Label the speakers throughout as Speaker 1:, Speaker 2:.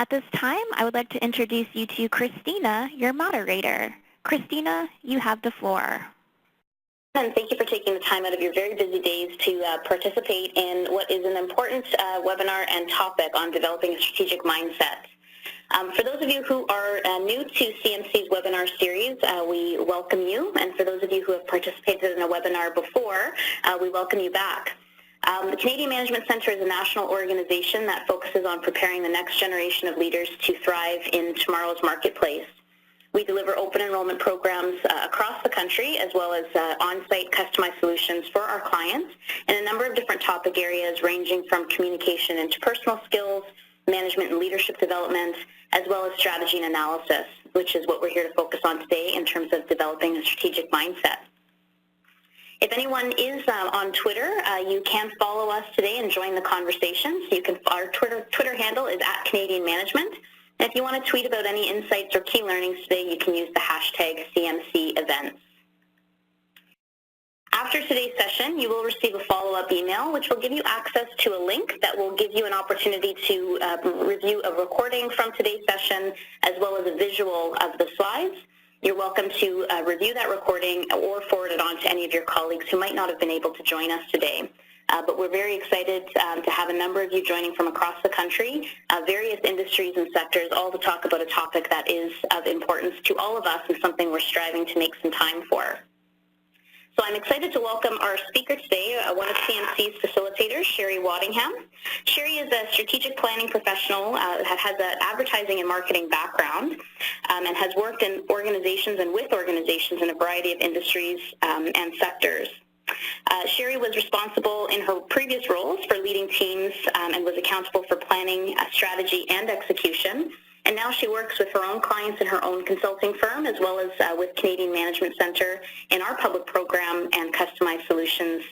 Speaker 1: At this time, I would like to introduce you to Christina, your moderator. Christina, you have the floor.
Speaker 2: And thank you for taking the time out of your very busy days to participate in what is an important webinar and topic on developing a strategic mindset. For those of you who are new to CMC's webinar series, we welcome you. And for those of you who have participated in a webinar before, we welcome you back. The Canadian Management Centre is a national organization that focuses on preparing the next generation of leaders to thrive in tomorrow's marketplace. We deliver open enrollment programs across the country, as well as on-site customized solutions for our clients in a number of different topic areas ranging from communication and interpersonal skills, management and leadership development, as well as strategy and analysis, which is what we're here to focus on today in terms of developing a strategic mindset. If anyone is on Twitter, you can follow us today and join the conversation. So our Twitter handle is @CanadianManagement. And if you want to tweet about any insights or key learnings today, you can use the hashtag CMCEvents. After today's session, you will receive a follow-up email, which will give you access to a link that will give you an opportunity to review a recording from today's session, as well as a visual of the slides. You're welcome to review that recording or forward it on to any of your colleagues who might not have been able to join us today. But we're very excited to have a number of you joining from across the country, various industries and sectors, all to talk about a topic that is of importance to all of us and something we're striving to make some time for. So I'm excited to welcome our speaker today, one of CMC's facilitators, Sherry Waddingham. Sherry is a strategic planning professional, has an advertising and marketing background, and has worked in organizations and with organizations in a variety of industries and sectors. Sherry was responsible in her previous roles for leading teams and was accountable for planning, strategy, and execution. And now she works with her own clients in her own consulting firm, as well as with Canadian Management Centre in our public program and customized solutions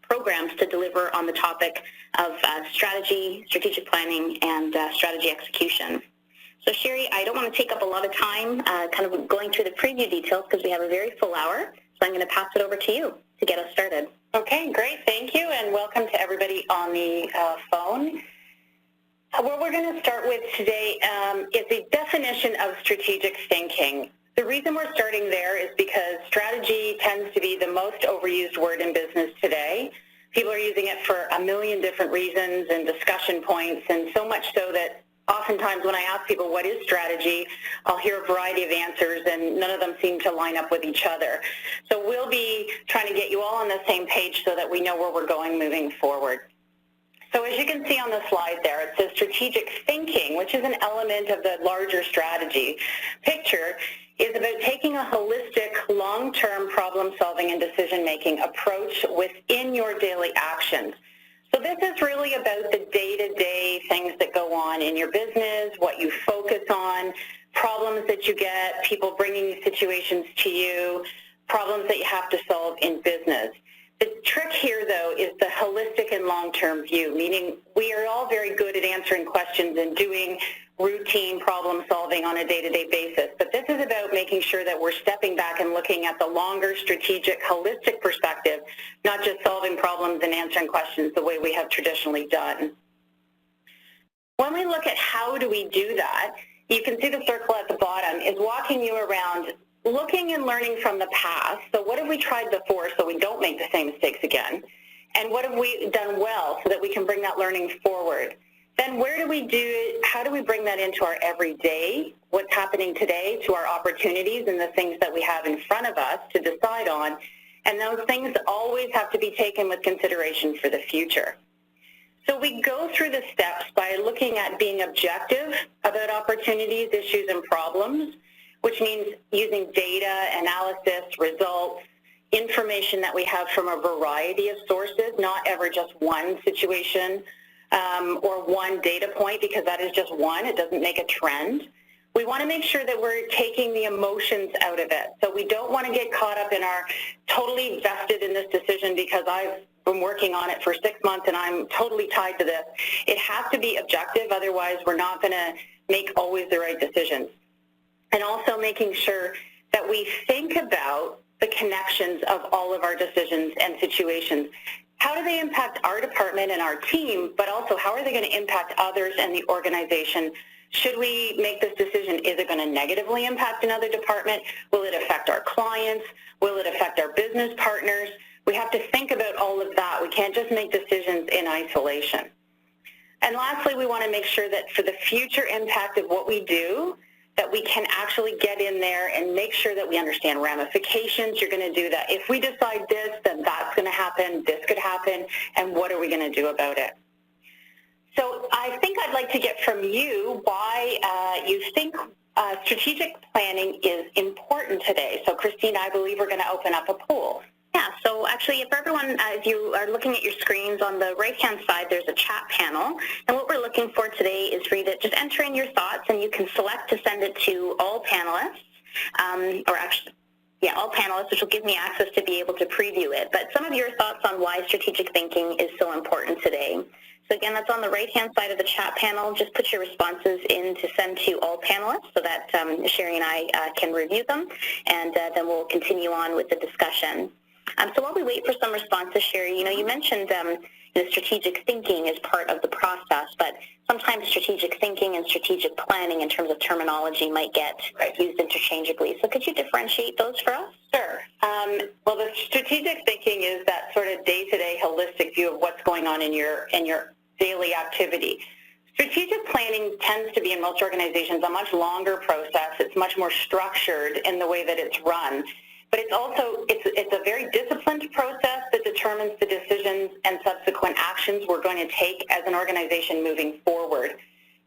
Speaker 2: programs to deliver on the topic of strategy, strategic planning, and strategy execution. So Sherry, I don't want to take up a lot of time kind of going through the preview details because we have a very full hour. So I'm going to pass it over to you to get us started.
Speaker 3: Okay, great. Thank you, and welcome to everybody on the phone. What we're going to start with today is the definition of strategic thinking. The reason we're starting there is because strategy tends to be the most overused word in business today. People are using it for a million different reasons and discussion points, and so much so that oftentimes when I ask people what is strategy, I'll hear a variety of answers and none of them seem to line up with each other. So we'll be trying to get you all on the same page so that we know where we're going moving forward. So as you can see on the slide there, it says strategic thinking, which is an element of the larger strategy picture, is about taking a holistic, long-term problem-solving and decision-making approach within your daily actions. So this is really about the day-to-day things that go on in your business, what you focus on, problems that you get, people bringing situations to you, problems that you have to solve in business. The trick here, though, is the holistic and long-term view, meaning we are all very good at answering questions and doing routine problem solving on a day-to-day basis. But this is about making sure that we're stepping back and looking at the longer strategic, holistic perspective, not just solving problems and answering questions the way we have traditionally done. When we look at how do we do that, you can see the circle at the bottom is walking you around looking and learning from the past. So what have we tried before so we don't make the same mistakes again? And what have we done well so that we can bring that learning forward? Then where do we do it? How do we bring that into our everyday, what's happening today, to our opportunities and the things that we have in front of us to decide on? And those things always have to be taken with consideration for the future. So we go through the steps by looking at being objective about opportunities, issues, and problems, which means using data, analysis, results, information that we have from a variety of sources, not ever just one situation or one data point, because that is just one. It doesn't make a trend. We want to make sure that we're taking the emotions out of it. So we don't want to get caught up in our totally vested in this decision because I've been working on it for 6 months and I'm totally tied to this. It has to be objective, otherwise we're not going to make always the right decisions. And also making sure that we think about the connections of all of our decisions and situations. How do they impact our department and our team, but also how are they going to impact others and the organization Should we make this decision? Is it going to negatively impact another department? Will it affect our clients? Will it affect our business partners? We have to think about all of that. We can't just make decisions in isolation. And lastly, we want to make sure that for the future impact of what we do, that we can actually get in there and make sure that we understand ramifications. You're going to do that. If we decide this, then that's going to happen, this could happen, and what are we going to do about it? So I think I'd like to get from you why you think strategic planning is important today. So Christine, I believe we're going to open up a poll.
Speaker 2: Yeah, so actually if everyone, if you are looking at your screens, on the right-hand side there's a chat panel, and what we're looking for today is for you to just enter in your thoughts, and you can select to send it to all panelists, all panelists, which will give me access to be able to preview it. But some of your thoughts on why strategic thinking is so important today. So again, that's on the right-hand side of the chat panel. Just put your responses in to send to all panelists so that Sherry and I can review them, and then we'll continue on with the discussion. So while we wait for some responses, Sherry, you mentioned strategic thinking is part of the process, but sometimes strategic thinking and strategic planning in terms of terminology might get used interchangeably. So could you differentiate those for us?
Speaker 3: Sure. Well, the strategic thinking is that sort of day-to-day holistic view of what's going on in your daily activity. Strategic planning tends to be, in most organizations, a much longer process. It's much more structured in the way that it's run. But it's also, it's a very disciplined process that determines the decisions and subsequent actions we're going to take as an organization moving forward.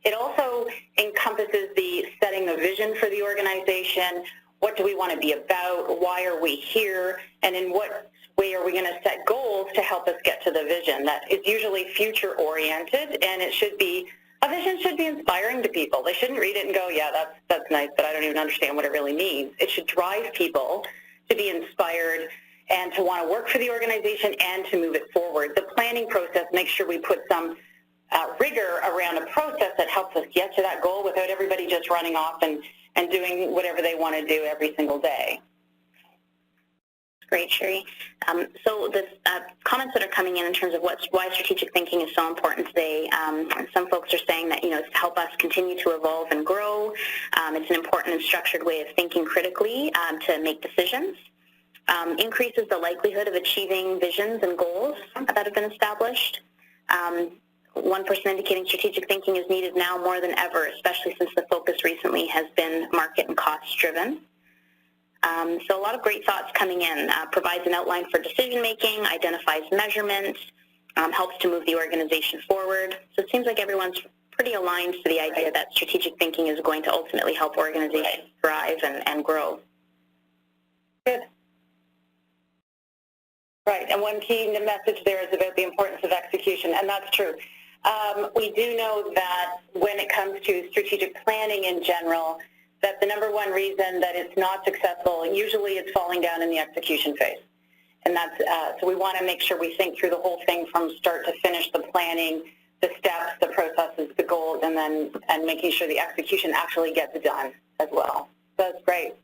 Speaker 3: It also encompasses the setting the vision for the organization, what do we want to be about, why are we here, and in what way are we going to set goals to help us get to the vision. That is usually future-oriented, and a vision should be inspiring to people. They shouldn't read it and go, yeah, that's nice, but I don't even understand what it really means. It should drive people to be inspired and to want to work for the organization and to move it forward. The planning process makes sure we put some rigor around a process that helps us get to that goal without everybody just running off and doing whatever they want to do every single day.
Speaker 2: Great, Sherry. So the comments that are coming in terms of why strategic thinking is so important today, some folks are saying that, it's to help us continue to evolve and grow. It's an important and structured way of thinking critically to make decisions. Increases the likelihood of achieving visions and goals that have been established. One person indicating strategic thinking is needed now more than ever, especially since the focus recently has been market and cost driven. So a lot of great thoughts coming in. Provides an outline for decision-making, identifies measurements, helps to move the organization forward. So it seems like everyone's pretty aligned to the idea that strategic thinking is going to ultimately help organizations thrive and grow.
Speaker 3: Good. Right, and one key message there is about the importance of execution, and that's true. We do know that when it comes to strategic planning in general, that the number one reason that it's not successful, usually it's falling down in the execution phase. And that's, so we want to make sure we think through the whole thing from start to finish, the planning, the steps, the processes, the goals, and making sure the execution actually gets done as well. So that's great.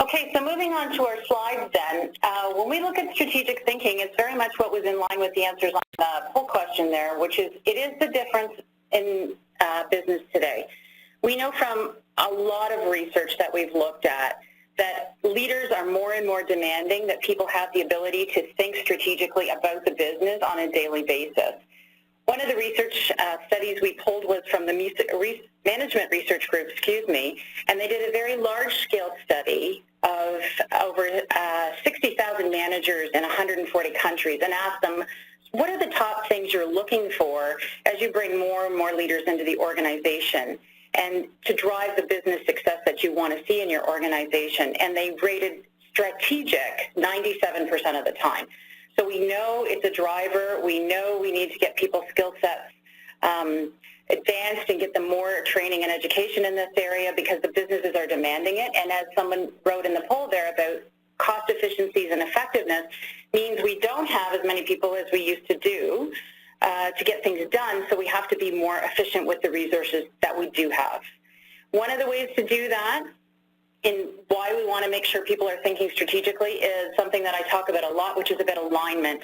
Speaker 3: Okay, so moving on to our slides then. When we look at strategic thinking, it's very much what was in line with the answers on the poll question there, which is, it is the difference in business today. We know from a lot of research that we've looked at that leaders are more and more demanding that people have the ability to think strategically about the business on a daily basis. One of the research studies we pulled was from the Management Research Group, and they did a very large-scale study of over 60,000 managers in 140 countries and asked them, what are the top things you're looking for as you bring more and more leaders into the organization and to drive the business success that you want to see in your organization? And they rated strategic 97% of the time. So we know it's a driver. We know we need to get people's skill sets advanced and get them more training and education in this area because the businesses are demanding it. And as someone wrote in the poll there about cost efficiencies and effectiveness, means we don't have as many people as we used to do to get things done, so we have to be more efficient with the resources that we do have. One of the ways to do that, and why we want to make sure people are thinking strategically, is something that I talk about a lot, which is about alignment.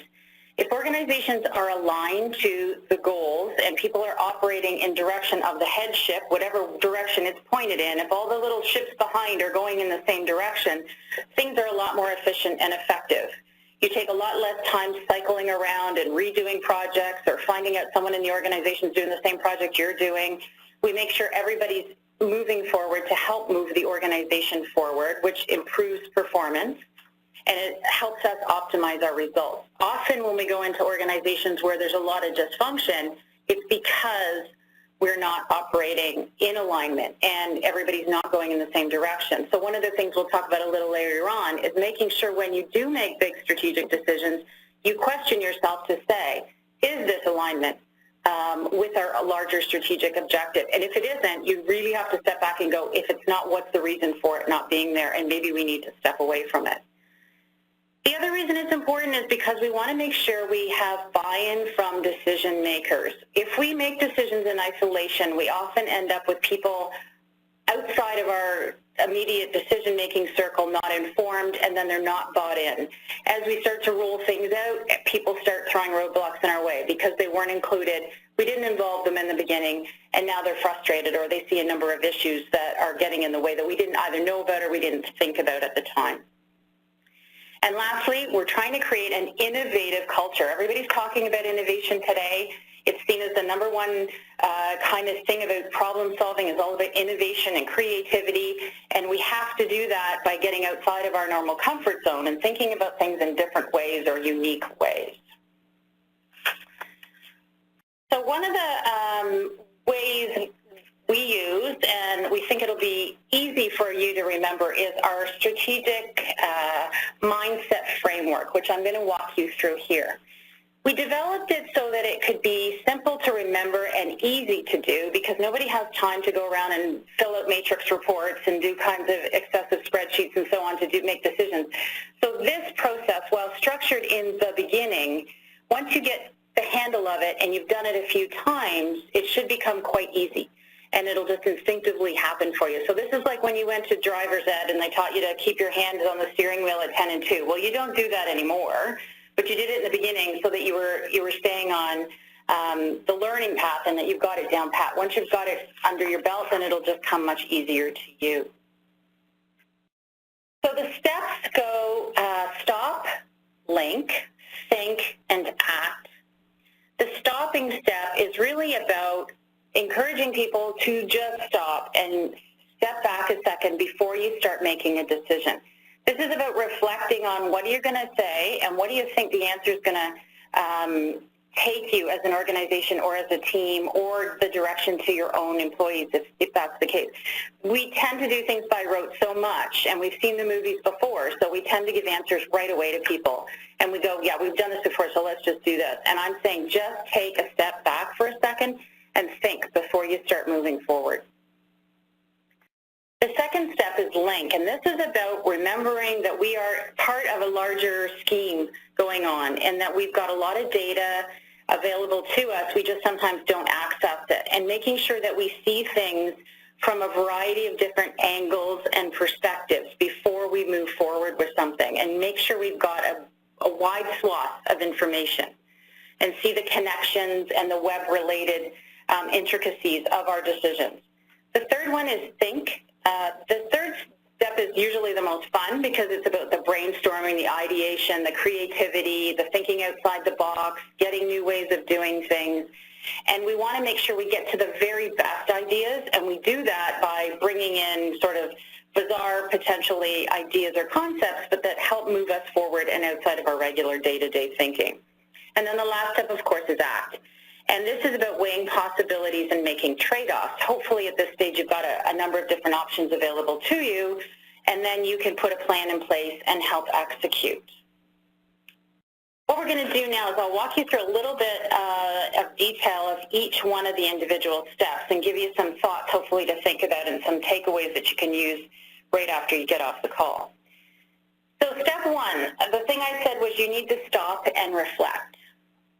Speaker 3: If organizations are aligned to the goals and people are operating in direction of the head ship, whatever direction it's pointed in, if all the little ships behind are going in the same direction, things are a lot more efficient and effective. You take a lot less time cycling around and redoing projects or finding out someone in the organization is doing the same project you're doing. We make sure everybody's moving forward to help move the organization forward, which improves performance, and it helps us optimize our results. Often when we go into organizations where there's a lot of dysfunction, it's because we're not operating in alignment and everybody's not going in the same direction. So one of the things we'll talk about a little later on is making sure when you do make big strategic decisions, you question yourself to say, is this alignment with our larger strategic objective? And if it isn't, you really have to step back and go, if it's not, what's the reason for it not being there? And maybe we need to step away from it. The other reason it's important is because we want to make sure we have buy-in from decision makers. If we make decisions in isolation, we often end up with people outside of our immediate decision-making circle not informed, and then they're not bought in. As we start to roll things out, people start throwing roadblocks in our way because they weren't included. We didn't involve them in the beginning, and now they're frustrated, or they see a number of issues that are getting in the way that we didn't either know about or we didn't think about at the time. And lastly, we're trying to create an innovative culture. Everybody's talking about innovation today. It's seen as the number one kind of thing about problem solving is all about innovation and creativity, and we have to do that by getting outside of our normal comfort zone and thinking about things in different ways or unique ways. So one of the ways we use, and we think it'll be easy for you to remember, is our strategic mindset framework, which I'm going to walk you through here. We developed it so that it could be simple to remember and easy to do, because nobody has time to go around and fill out matrix reports and do kinds of excessive spreadsheets and so on to make decisions. So this process, while structured in the beginning, once you get the handle of it and you've done it a few times, it should become quite easy, and it'll just instinctively happen for you. So this is like when you went to driver's ed and they taught you to keep your hands on the steering wheel at 10 and 2. Well, you don't do that anymore, but you did it in the beginning so that you were staying on the learning path and that you've got it down pat. Once you've got it under your belt, then it'll just come much easier to you. So the steps go stop, link, think, and act. The stopping step is really about encouraging people to just stop and step back a second before you start making a decision. This is about reflecting on what you're going to say and what do you think the answer is going to take you as an organization or as a team, or the direction to your own employees, if that's the case. We tend to do things by rote so much, and we've seen the movies before, so we tend to give answers right away to people. And we go, yeah, we've done this before, so let's just do this. And I'm saying just take a step back for a second and think before you start moving forward. The second step is link, and this is about remembering that we are part of a larger scheme going on and that we've got a lot of data available to us. We just sometimes don't access it, and making sure that we see things from a variety of different angles and perspectives before we move forward with something, and make sure we've got a wide swath of information and see the connections and the web-related intricacies of our decisions. The third one is think. The third step is usually the most fun because it's about the brainstorming, the ideation, the creativity, the thinking outside the box, getting new ways of doing things. And we want to make sure we get to the very best ideas, and we do that by bringing in sort of bizarre, potentially, ideas or concepts, but that help move us forward and outside of our regular day-to-day thinking. And then the last step, of course, is act. And this is about weighing possibilities and making trade-offs. Hopefully at this stage you've got a number of different options available to you, and then you can put a plan in place and help execute. What we're going to do now is I'll walk you through a little bit of detail of each one of the individual steps and give you some thoughts, hopefully, to think about and some takeaways that you can use right after you get off the call. So step one, the thing I said was you need to stop and reflect.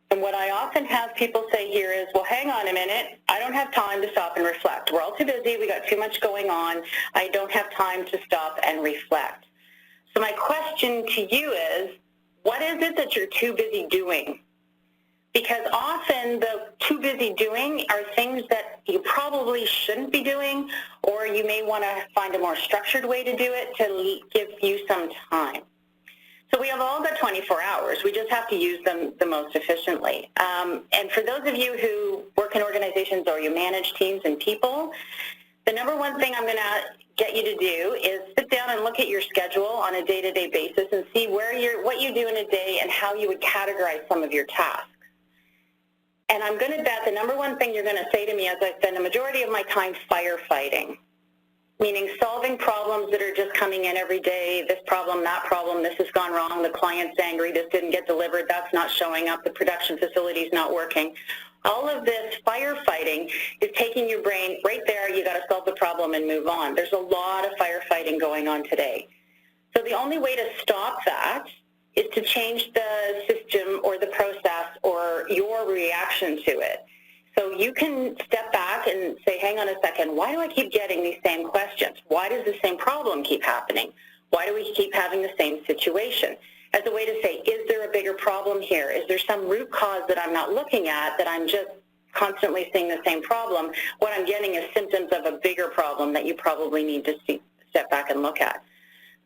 Speaker 3: And what I often have people say here is, well, hang on a minute, I don't have time to stop and reflect. We're all too busy, we got too much going on, I don't have time to stop and reflect. So my question to you is, what is it that you're too busy doing because often the too busy doing are things that you probably shouldn't be doing, or you may want to find a more structured way to do it to give you some time. So we have all got 24 hours. We just have to use them the most efficiently. And for those of you who work in organizations or you manage teams and people, the number one thing I'm going to get you to do is sit down and look at your schedule on a day-to-day basis and see what you do in a day and how you would categorize some of your tasks. And I'm going to bet the number one thing you're going to say to me is I spend the majority of my time firefighting, meaning solving problems that are just coming in every day, this problem, that problem, this has gone wrong, the client's angry, this didn't get delivered, that's not showing up, the production facility's not working. All of this firefighting is taking your brain right there, you got to solve the problem and move on. There's a lot of firefighting going on today. So the only way to stop that is to change the system or the process or your reaction to it. So you can step back and say, hang on a second, why do I keep getting these same questions? Why does the same problem keep happening? Why do we keep having the same situation? As a way to say, is there a bigger problem here? Is there some root cause that I'm not looking at, that I'm just constantly seeing the same problem? What I'm getting is symptoms of a bigger problem that you probably need to step back and look at.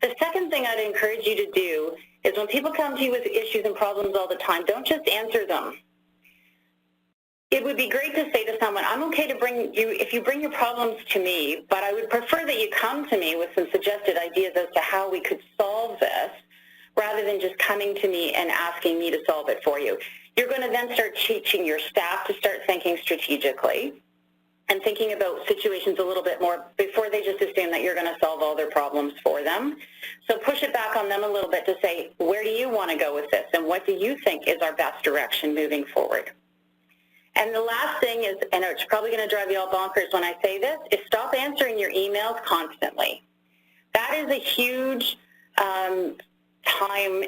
Speaker 3: The second thing I'd encourage you to do is when people come to you with issues and problems all the time, don't just answer them. It would be great to say to someone, I'm okay to bring you, if you bring your problems to me, but I would prefer that you come to me with some suggested ideas as to how we could solve this, rather than just coming to me and asking me to solve it for you. You're going to then start teaching your staff to start thinking strategically and thinking about situations a little bit more before they just assume that you're going to solve all their problems for them. So push it back on them a little bit to say, where do you want to go with this, and what do you think is our best direction moving forward? And the last thing is, and it's probably going to drive you all bonkers when I say this, is stop answering your emails constantly. That is a huge time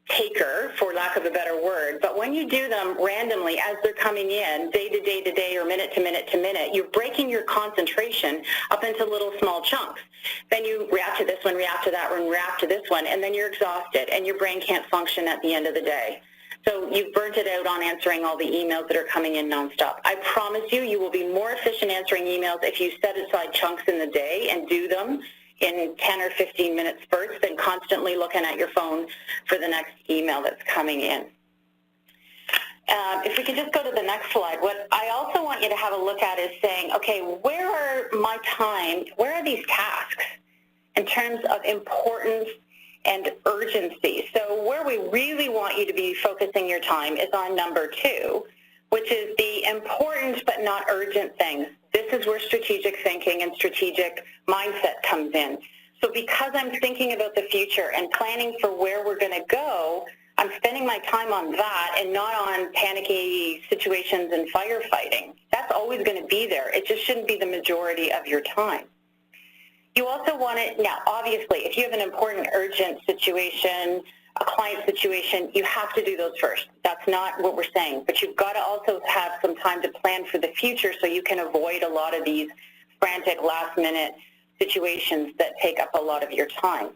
Speaker 3: taker, for lack of a better word, but when you do them randomly as they're coming in, day to day to day or minute to minute to minute, you're breaking your concentration up into little small chunks. Then you react to this one, react to that one, react to this one, and then you're exhausted and your brain can't function at the end of the day. So you've burnt it out on answering all the emails that are coming in nonstop. I promise you, you will be more efficient answering emails if you set aside chunks in the day and do them in 10 or 15 minute spurts than constantly looking at your phone for the next email that's coming in. If we could just go to the next slide, what I also want you to have a look at is saying, okay, where are my time, where are these tasks in terms of importance and urgency? So where we really want you to be focusing your time is on number 2, which is the important but not urgent things. This is where strategic thinking and strategic mindset comes in. So because I'm thinking about the future and planning for where we're going to go, I'm spending my time on that and not on panicky situations and firefighting. That's always going to be there. It just shouldn't be the majority of your time. You also want it, now obviously, if you have an important urgent situation, a client situation, you have to do those first. That's not what we're saying, but you've got to also have some time to plan for the future so you can avoid a lot of these frantic last-minute situations that take up a lot of your time.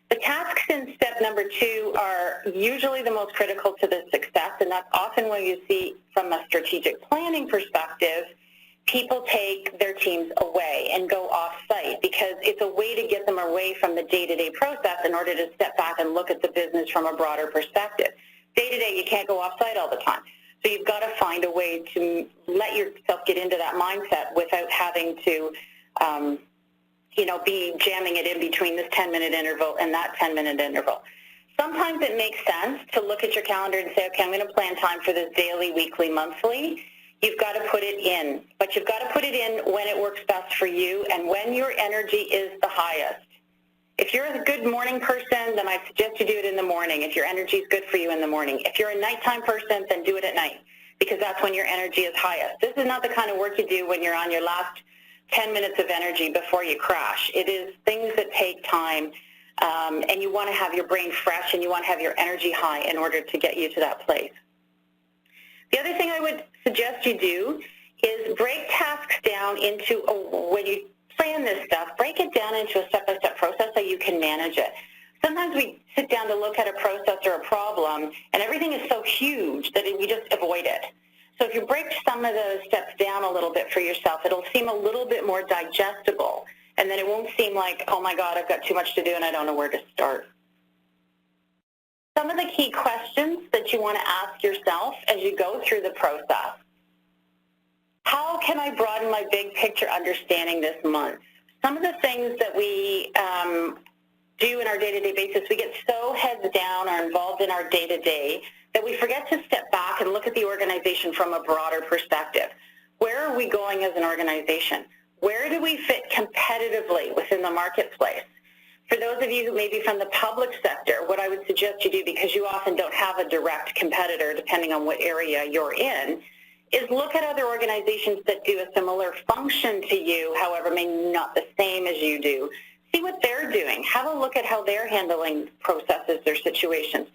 Speaker 3: The tasks in step number 2 are usually the most critical to the success, and that's often where you see from a strategic planning perspective, people take their teams away and go off-site because it's a way to get them away from the day-to-day process in order to step back and look at the business from a broader perspective. Day-to-day, you can't go off-site all the time. So you've got to find a way to let yourself get into that mindset without having to, be jamming it in between this 10-minute interval and that 10-minute interval. Sometimes it makes sense to look at your calendar and say, okay, I'm going to plan time for this daily, weekly, monthly. You've got to put it in, but you've got to put it in when it works best for you and when your energy is the highest. If you're a good morning person, then I suggest you do it in the morning if your energy is good for you in the morning. If you're a nighttime person, then do it at night because that's when your energy is highest. This is not the kind of work you do when you're on your last 10 minutes of energy before you crash. It is things that take time, and you want to have your brain fresh and you want to have your energy high in order to get you to that place. The other thing I would suggest you do is break tasks down into, when you plan this stuff, break it down into a step-by-step process so you can manage it. Sometimes sometimes we sit down to look at a process or a problem, and everything is so huge that we just avoid it. So if you break some of those steps down a little bit for yourself, it'll seem a little bit more digestible, and then it won't seem like, oh my God, I've got too much to do and I don't know where to start. Some of the key questions that you want to ask yourself as you go through the process. How can I broaden my big picture understanding this month? Some of the things that we do in our day-to-day basis, we get so heads down or involved in our day-to-day that we forget to step back and look at the organization from a broader perspective. Where are we going as an organization? Where do we fit competitively within the marketplace? For those of you who may be from the public sector, what I would suggest you do, because you often don't have a direct competitor depending on what area you're in, is look at other organizations that do a similar function to you, however, may not the same as you do. See what they're doing. Have a look at how they're handling processes, their situations.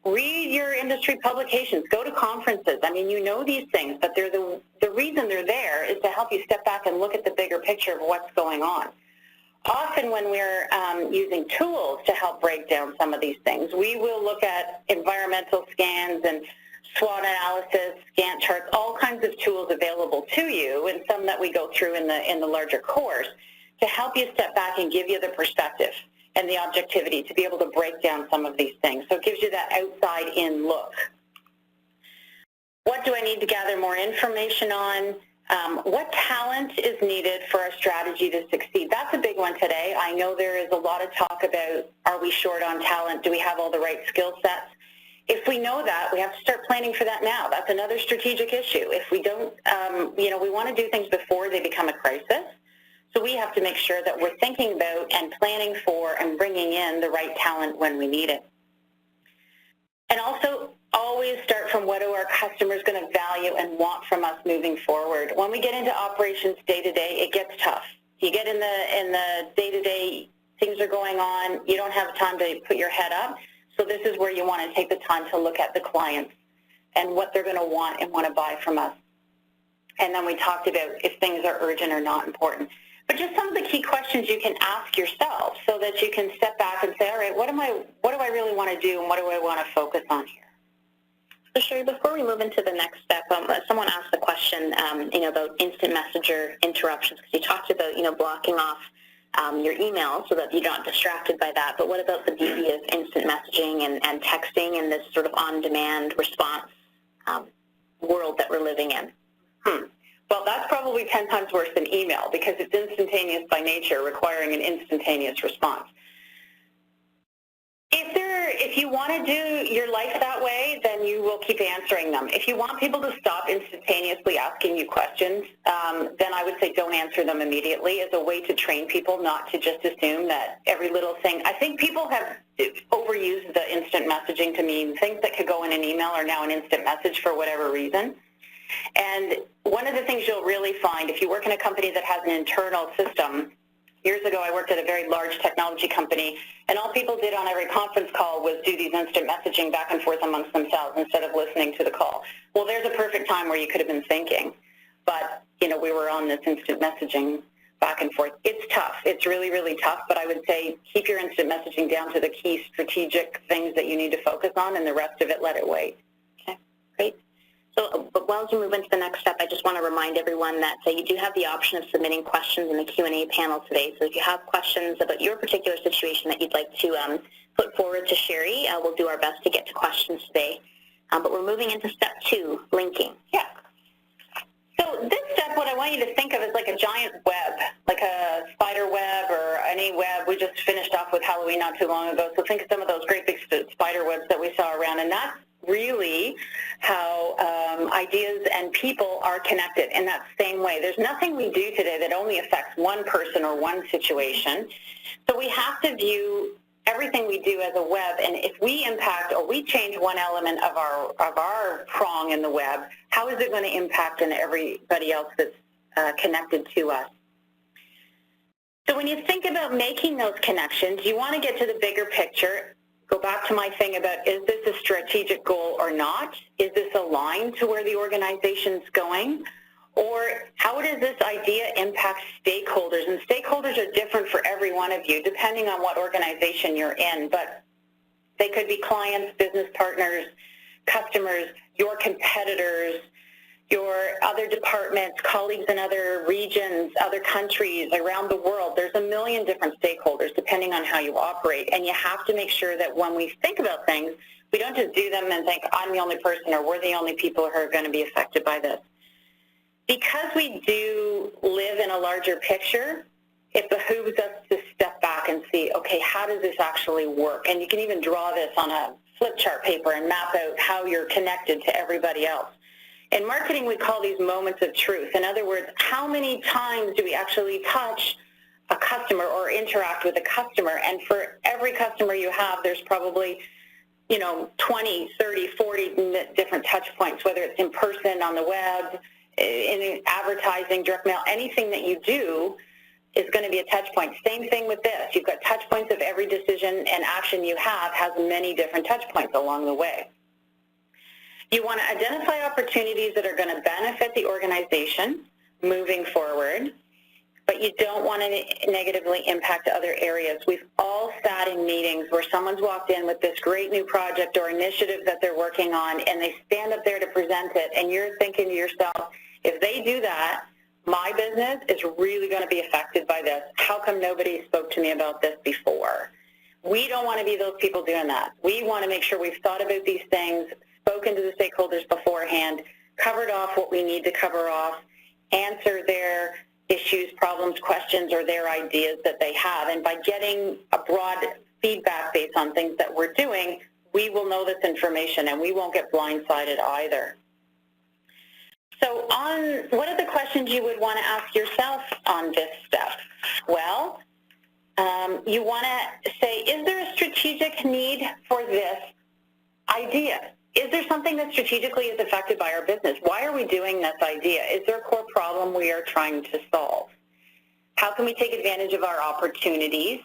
Speaker 3: Read your industry publications. Go to conferences. I mean, you know these things, but they're the reason they're there is to help you step back and look at the bigger picture of what's going on. Often when we're using tools to help break down some of these things, we will look at environmental scans and SWOT analysis, Gantt charts, all kinds of tools available to you, and some that we go through in the larger course to help you step back and give you the perspective and the objectivity to be able to break down some of these things. So it gives you that outside-in look. What do I need to gather more information on? What talent is needed for our strategy to succeed? That's a big one today. I know there is a lot of talk about, are we short on talent? Do we have all the right skill sets? If we know that, we have to start planning for that now. That's another strategic issue. If we don't, we want to do things before they become a crisis. So we have to make sure that we're thinking about and planning for and bringing in the right talent when we need it. And also, always start from what are our customers going to value and want from us moving forward. When we get into operations day-to-day, it gets tough. You get in the day-to-day, things are going on, you don't have time to put your head up. So this is where you want to take the time to look at the clients and what they're going to want and want to buy from us. And then we talked about if things are urgent or not important. But just some of the key questions you can ask yourself so that you can step back and say, all right, what do I really want to do and what do I want to focus on here?
Speaker 2: So Sherry, before we move into the next step, someone asked the question, about instant messenger interruptions, because you talked about, blocking off your email so that you're not distracted by that. But what about the beauty of instant messaging and texting and this sort of on-demand response world that we're living in?
Speaker 3: Well, that's probably 10 times worse than email because it's instantaneous by nature, requiring an instantaneous response. If you want to do your life that way, then you will keep answering them. If you want people to stop instantaneusely asking you questions, then I would say don't answer them immediately as a way to train people not to just assume that every little thing. I think people have overused the instant messaging to mean things that could go in an email are now an instant message for whatever reason. And one of the things you'll really find if you work in a company that has an internal system, years ago I worked at a very large technology company, and all people did on every conference call was do these instant messaging back and forth amongst themselves instead of listening to the call. Well, there's a perfect time where you could have been thinking, but we were on this instant messaging back and forth. It's tough. It's really, really tough, but I would say keep your instant messaging down to the key strategic things that you need to focus on, and the rest of it, let it wait.
Speaker 2: Okay, great. So while you move into the next step, I just want to remind everyone that you do have the option of submitting questions in the Q&A panel today. So if you have questions about your particular situation that you'd like to put forward to Sherry, we'll do our best to get to questions today. But we're moving into step 2, linking.
Speaker 3: Yeah. So this step, what I want you to think of is like a giant web, like a spider web or any web. We just finished off with Halloween not too long ago. So think of some of those great big spider webs that we saw around, and that's really how ideas and people are connected in that same way. There's nothing we do today that only affects one person or one situation. So we have to view everything we do as a web, and if we impact or we change one element of our prong in the web, how is it going to impact on everybody else that's connected to us? So when you think about making those connections, you want to get to the bigger picture. Go back to my thing about, is this a strategic goal or not? Is this aligned to where the organization's going? Or how does this idea impact stakeholders? And stakeholders are different for every one of you, depending on what organization you're in. But they could be clients, business partners, customers, your competitors, your other departments, colleagues in other regions, other countries around the world. There's a million different stakeholders depending on how you operate. And you have to make sure that when we think about things, we don't just do them and think, I'm the only person or we're the only people who are going to be affected by this. Because we do live in a larger picture, it behooves us to step back and see, okay, how does this actually work? And you can even draw this on a flip chart paper and map out how you're connected to everybody else. In marketing, we call these moments of truth. In other words, how many times do we actually touch a customer or interact with a customer? And for every customer you have, there's probably 20, 30, 40 different touch points, whether it's in person, on the web, in advertising, direct mail, anything that you do is going to be a touch point. Same thing with this. You've got touch points of every decision and action you have has many different touch points along the way. You want to identify opportunities that are going to benefit the organization moving forward, but you don't want to negatively impact other areas. We've all sat in meetings where someone's walked in with this great new project or initiative that they're working on, and they stand up there to present it, and you're thinking to yourself, if they do that, my business is really going to be affected by this. How come nobody spoke to me about this before? We don't want to be those people doing that. We want to make sure we've thought about these things, spoken to the stakeholders beforehand, covered off what we need to cover off, answer their issues, problems, questions, or their ideas that they have. And by getting a broad feedback based on things that we're doing, we will know this information and we won't get blindsided either. So what are the questions you would want to ask yourself on this step? Well, you want to say, is there a strategic need for this idea? Is there something that strategically is affected by our business? Why are we doing this idea? Is there a core problem we are trying to solve? How can we take advantage of our opportunities?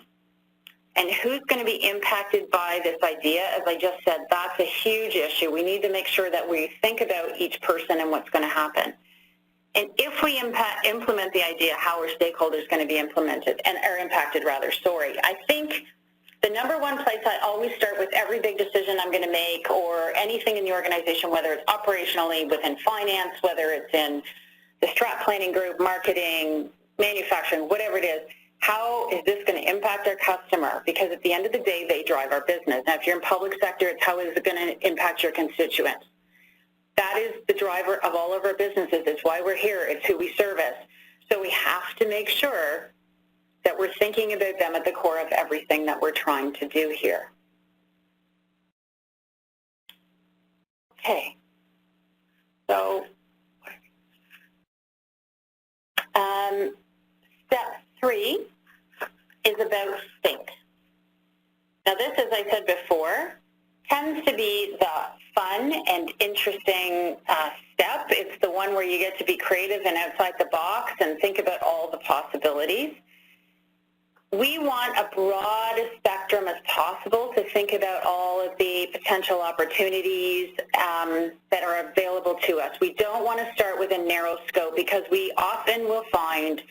Speaker 3: And who's going to be impacted by this idea? As I just said, that's a huge issue. We need to make sure that we think about each person and what's going to happen. And if we implement the idea, how are stakeholders going to be implemented, or impacted rather, sorry. I think the number one place I always start with every big decision I'm going to make or anything in the organization, whether it's operationally within finance, whether it's in the strat planning group, marketing, manufacturing, whatever it is, how is this going to impact our customer? Because at the end of the day, they drive our business. Now, if you're in public sector, it's how is it going to impact your constituents? That is the driver of all of our businesses. It's why we're here. It's who we service. So we have to make sure that we're thinking about them at the core of everything that we're trying to do here. Okay. So step 3 is about think. Now this, as I said before, tends to be the fun and interesting step. It's the one where you get to be creative and outside the box and think about all the possibilities. We want a broad spectrum as possible to think about all of the potential opportunities that are available to us. We don't want to start with a narrow scope because we often will find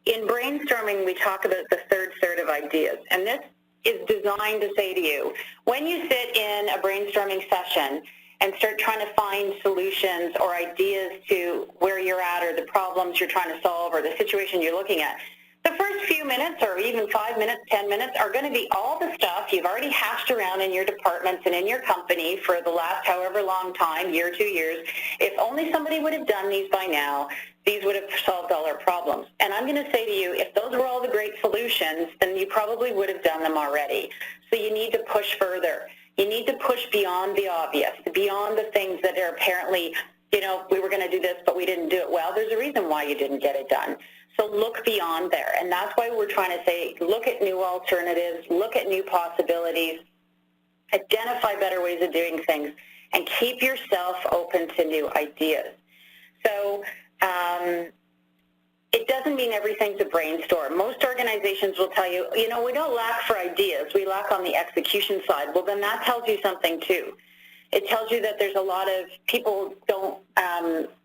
Speaker 3: in brainstorming we talk about the third of ideas. And this is designed to say to you, when you sit in a brainstorming session and start trying to find solutions or ideas to where you're at or the problems you're trying to solve or the situation you're looking at, the first few minutes or even 5 minutes, 10 minutes are going to be all the stuff you've already hashed around in your departments and in your company for the last however long time, year, 2 years. If only somebody would have done these by now, these would have solved all our problems. And I'm going to say to you, if those were all the great solutions, then you probably would have done them already. So you need to push further. You need to push beyond the obvious, beyond the things that are apparently, we were going to do this, but we didn't do it well. There's a reason why you didn't get it done. So look beyond there. And that's why we're trying to say, look at new alternatives, look at new possibilities, identify better ways of doing things, and keep yourself open to new ideas. So it doesn't mean everything's a brainstorm. Most organizations will tell you, we don't lack for ideas. We lack on the execution side. Well, then that tells you something too. It tells you that there's a lot of people don't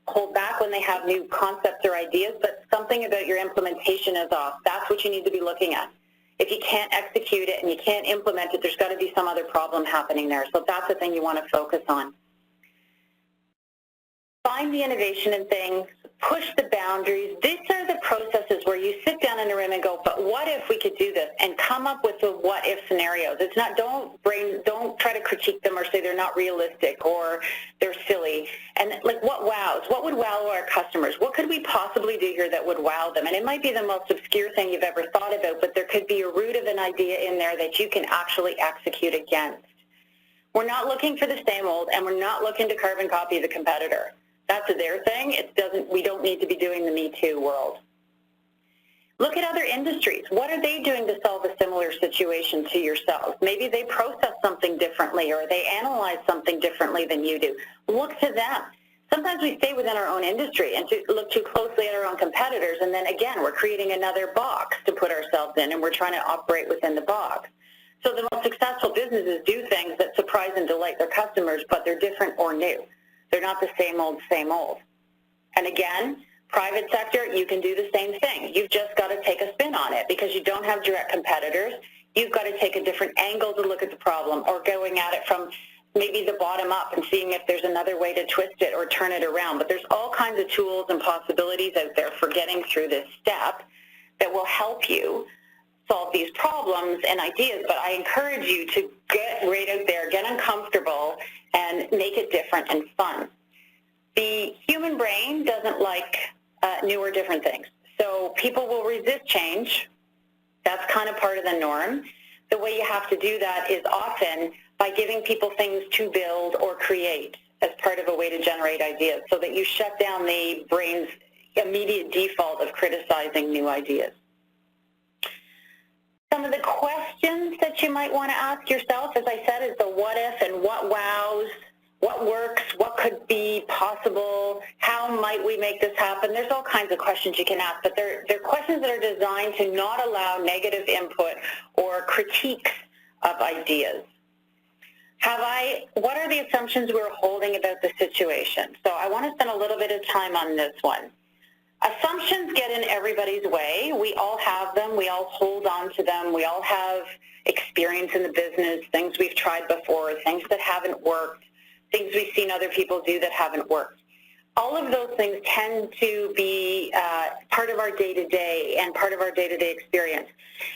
Speaker 3: hold back when they have new concepts or ideas, but something about your implementation is off. That's what you need to be looking at. If you can't execute it and you can't implement it, there's got to be some other problem happening there. So that's the thing you want to focus on. Find the innovation in things, push the boundaries. These are the processes where you sit down in a room and go, but what if we could do this? And come up with the what if scenarios. It's not, don't try to critique them or say they're not realistic or they're silly. And like, what wows? What would wow our customers? What could we possibly do here that would wow them? And it might be the most obscure thing you've ever thought about, but there could be a root of an idea in there that you can actually execute against. We're not looking for the same old, and we're not looking to carbon copy the competitor. That's their thing. We don't need to be doing the Me Too world. Look at other industries. What are they doing to solve a similar situation to yourselves? Maybe they process something differently or they analyze something differently than you do. Look to them. Sometimes we stay within our own industry and look too closely at our own competitors, and then again, we're creating another box to put ourselves in, and we're trying to operate within the box. So the most successful businesses do things that surprise and delight their customers, but they're different or new. They're not the same old, same old. And again, private sector, you can do the same thing. You've just got to take a spin on it because you don't have direct competitors. You've got to take a different angle to look at the problem, or going at it from maybe the bottom up and seeing if there's another way to twist it or turn it around. But there's all kinds of tools and possibilities out there for getting through this step that will help you solve these problems and ideas. But I encourage you to get right out there, get uncomfortable, and make it different and fun. The human brain doesn't like new or different things. So people will resist change. That's kind of part of the norm. The way you have to do that is often by giving people things to build or create as part of a way to generate ideas, so that you shut down the brain's immediate default of criticizing new ideas. Some of the questions that you might want to ask yourself, as I said, is the what if and what wows, what works, what could be possible, how might we make this happen? There's all kinds of questions you can ask, but they're questions that are designed to not allow negative input or critiques of ideas. What are the assumptions we're holding about the situation? So I want to spend a little bit of time on this one. Assumptions get in everybody's way. We all have them. We all hold on to them. We all have experience in the business, things we've tried before, things that haven't worked, things we've seen other people do that haven't worked. All of those things tend to be part of our day-to-day and part of our day-to-day experience.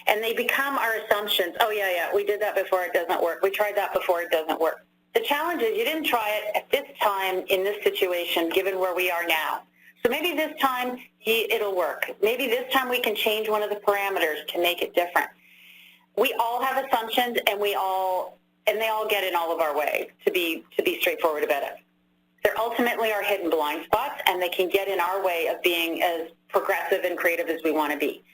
Speaker 3: And they become our assumptions. Oh, yeah, we did that before, it doesn't work. We tried that before, it doesn't work. The challenge is you didn't try it at this time in this situation, given where we are now. So maybe this time it'll work. Maybe this time we can change one of the parameters to make it different. We all have assumptions, and they all get in all of our way, to be straightforward about it. They're ultimately our hidden blind spots, and they can get in our way of being as progressive and creative as we want to be.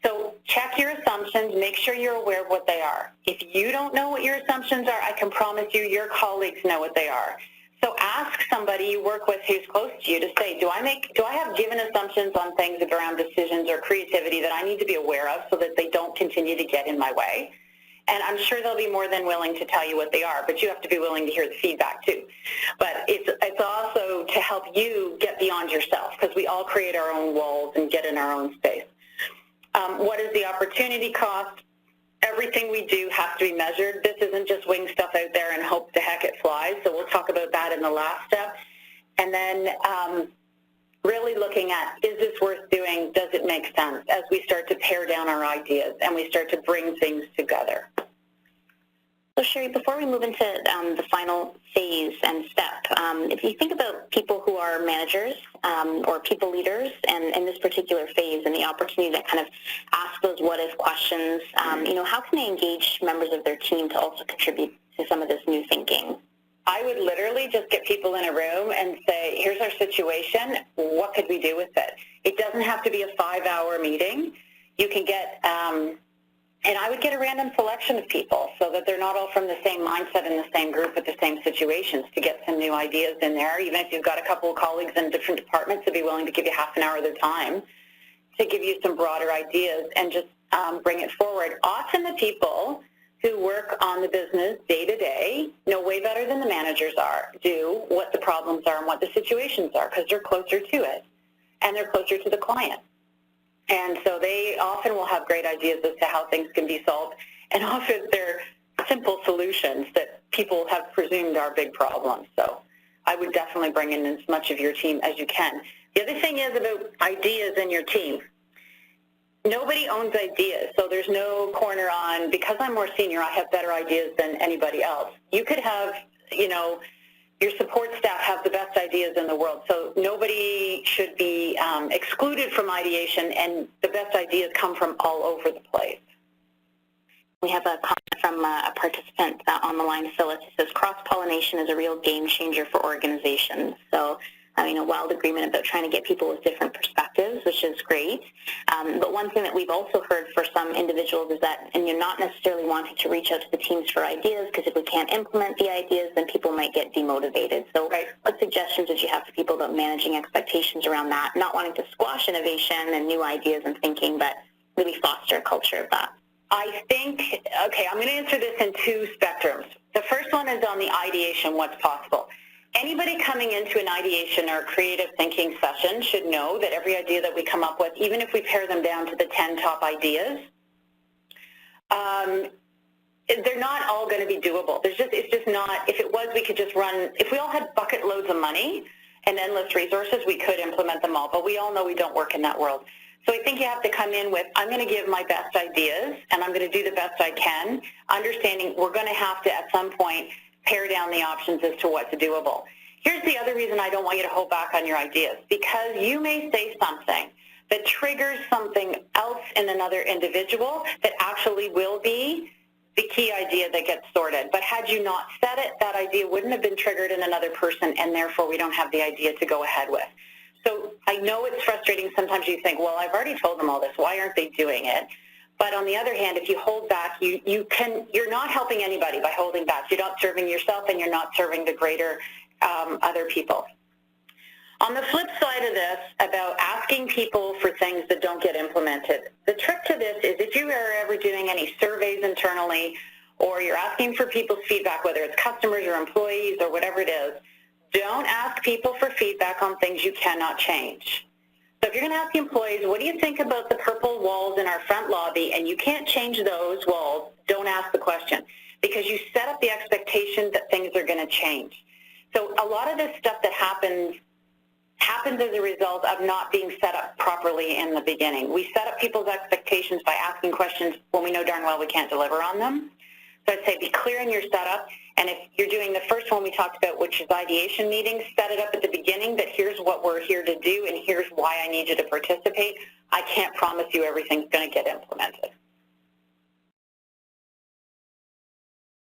Speaker 3: So check your assumptions. Make sure you're aware of what they are. If you don't know what your assumptions are, I can promise you your colleagues know what they are. So ask somebody you work with who's close to you to say, do I have given assumptions on things around decisions or creativity that I need to be aware of so that they don't continue to get in my way? And I'm sure they'll be more than willing to tell you what they are, but you have to be willing to hear the feedback too. But it's also to help you get beyond yourself, because we all create our own walls and get in our own space. What is the opportunity cost? Everything we do has to be measured. This isn't just wing stuff out there and hope the heck it flies. So we'll talk about that in the last step. And then really looking at, is this worth doing? Does it make sense as we start to pare down our ideas and we start to bring things together?
Speaker 2: So Sherry, before we move into the final phase and step, if you think about people who are managers or people leaders, and in this particular phase and the opportunity to kind of ask those what-if questions, how can they engage members of their team to also contribute to some of this new thinking?
Speaker 3: I would literally just get people in a room and say, here's our situation, what could we do with it? It doesn't have to be a 5-hour meeting. You can get, and I would get a random selection of people so that they're not all from the same mindset in the same group with the same situations, to get some new ideas in there. Even if you've got a couple of colleagues in different departments, they'd be willing to give you half an hour of their time to give you some broader ideas and just bring it forward. Often the people who work on the business day to day know way better than the managers do what the problems are and what the situations are, because they're closer to it and they're closer to the client. And so they often will have great ideas as to how things can be solved, and often they're simple solutions that people have presumed are big problems. So I would definitely bring in as much of your team as you can. The other thing is about ideas in your team. Nobody owns ideas, so there's no corner on, because I'm more senior, I have better ideas than anybody else. You could have, your support staff have the best ideas in the world, so nobody should be excluded from ideation, and the best ideas come from all over the place.
Speaker 2: We have a comment from a participant on the line, Phyllis. It says, cross-pollination is a real game changer for organizations. So, a wild agreement about trying to get people with different perspectives, which is great. But one thing that we've also heard for some individuals is that, and you're not necessarily wanting to reach out to the teams for ideas, because if we can't implement the ideas, then people might get demotivated. So what suggestions would you have for people about managing expectations around that, not wanting to squash innovation and new ideas and thinking, but really foster a culture of that?
Speaker 3: I think, okay, I'm going to answer this in two spectrums. The first one is on the ideation, what's possible. Anybody coming into an ideation or creative thinking session should know that every idea that we come up with, even if we pare them down to the 10 top ideas, they're not all going to be doable. It's just not, if it was, we could just run, if we all had bucket loads of money and endless resources, we could implement them all, but we all know we don't work in that world. So I think you have to come in with, I'm going to give my best ideas, and I'm going to do the best I can, understanding we're going to have to, at some point, pare down the options as to what's doable. Here's the other reason I don't want you to hold back on your ideas, because you may say something that triggers something else in another individual that actually will be the key idea that gets sorted. But had you not said it, that idea wouldn't have been triggered in another person, and therefore we don't have the idea to go ahead with. So I know it's frustrating. Sometimes you think, well, I've already told them all this. Why aren't they doing it? But on the other hand, if you hold back, you're not helping anybody by holding back. You're not serving yourself, and you're not serving the greater other people. On the flip side of this, about asking people for things that don't get implemented, the trick to this is if you are ever doing any surveys internally, or you're asking for people's feedback, whether it's customers or employees or whatever it is, don't ask people for feedback on things you cannot change. So if you're going to ask the employees, what do you think about the purple walls in our front lobby, and you can't change those walls, don't ask the question, because you set up the expectation that things are going to change. So a lot of this stuff that happens as a result of not being set up properly in the beginning. We set up people's expectations by asking questions when we know darn well we can't deliver on them. So I'd say be clear in your setup, and if you're doing the first one we talked about, which is ideation meetings, set it up at the beginning that here's what we're here to do and here's why I need you to participate. I can't promise you everything's going to get implemented.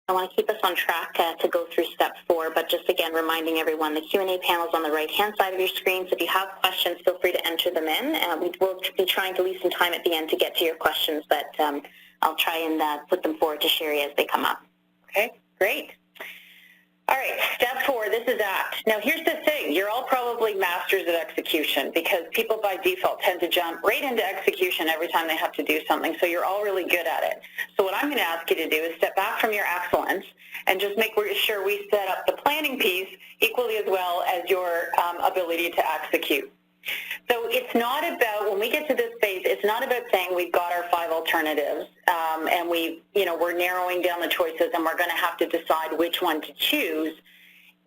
Speaker 2: I want to keep us on track to go through step 4, but just again reminding everyone the Q&A panel is on the right-hand side of your screen, so if you have questions, feel free to enter them in. We will be trying to leave some time at the end to get to your questions, but I'll try and put them forward to Sherry as they come up.
Speaker 3: Okay, great. All right, step 4, this is ACT. Now here's the thing, you're all probably masters of execution, because people by default tend to jump right into execution every time they have to do something, so you're all really good at it. So what I'm going to ask you to do is step back from your excellence and just make sure we set up the planning piece equally as well as your ability to execute. So it's not about, when we get to this phase, it's not about saying we've got our 5 alternatives and we're narrowing down the choices and we're going to have to decide which one to choose.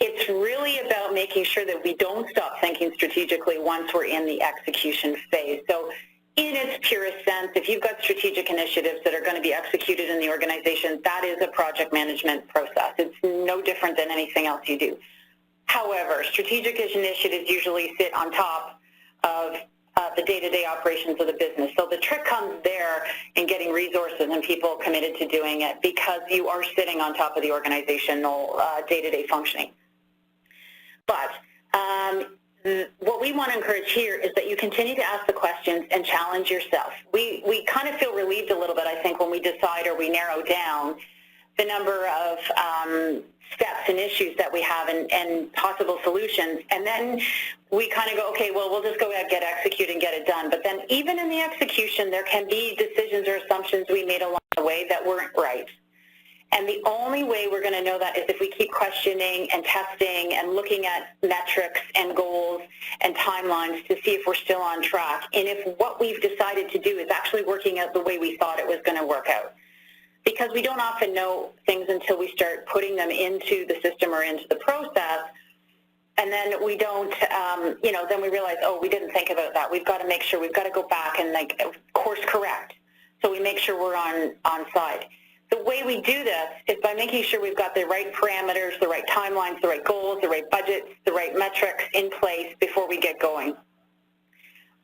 Speaker 3: It's really about making sure that we don't stop thinking strategically once we're in the execution phase. So in its purest sense, if you've got strategic initiatives that are going to be executed in the organization, that is a project management process. It's no different than anything else you do. However, strategic initiatives usually sit on top of the day-to-day operations of the business. So the trick comes there in getting resources and people committed to doing it, because you are sitting on top of the organizational day-to-day functioning. But what we want to encourage here is that you continue to ask the questions and challenge yourself. We kind of feel relieved a little bit, I think, when we decide or we narrow down the number of steps and issues that we have and possible solutions, and then we kind of go, okay, well, we'll just go ahead, get execute and get it done. But then even in the execution, there can be decisions or assumptions we made along the way that weren't right. And the only way we're going to know that is if we keep questioning and testing and looking at metrics and goals and timelines to see if we're still on track, and if what we've decided to do is actually working out the way we thought it was going to work out. Because we don't often know things until we start putting them into the system or into the process, and then we don't, then we realize, oh, we didn't think about that. We've got to make sure, we've got to go back and course correct, so we make sure we're on side. The way we do this is by making sure we've got the right parameters, the right timelines, the right goals, the right budgets, the right metrics in place before we get going.